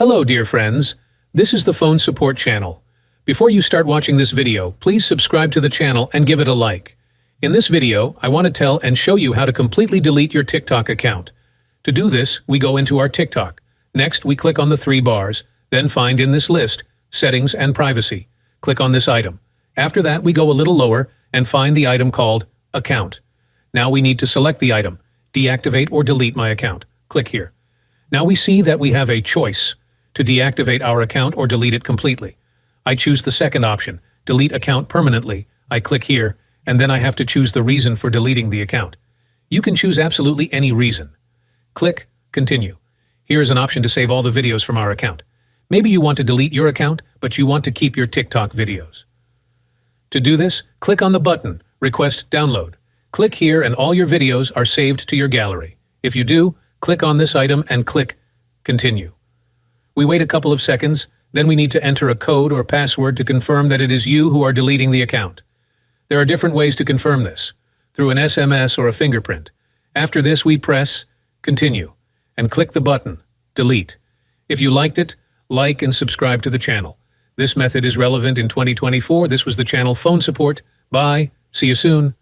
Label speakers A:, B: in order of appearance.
A: Hello, dear friends. This is the phone support channel. Before you start watching this video, please subscribe to the channel and give it a like. In this video, I want to tell and show you how to completely delete your TikTok account. To do this, we go into our TikTok. Next, we click on the three bars, then find in this list, Settings and Privacy. Click on this item. After that, we go a little lower and find the item called Account. Now we need to select the item, Deactivate or Delete my account. Click here. Now we see that we have a choice to deactivate our account or delete it completely. I choose the second option, Delete Account Permanently. I click here, and then I have to choose the reason for deleting the account. You can choose absolutely any reason. Click Continue. Here is an option to save all the videos from our account. Maybe you want to delete your account, but you want to keep your TikTok videos. To do this, click on the button, Request Download. Click here and all your videos are saved to your gallery. If you do, click on this item and click Continue. We wait a couple of seconds, then we need to enter a code or password to confirm that it is you who are deleting the account. There are different ways to confirm this, through an SMS or a fingerprint. After this, we press Continue and click the button Delete. If you liked it, like and subscribe to the channel. This method is relevant in 2024. This was the channel Phone Support. Bye. See you soon.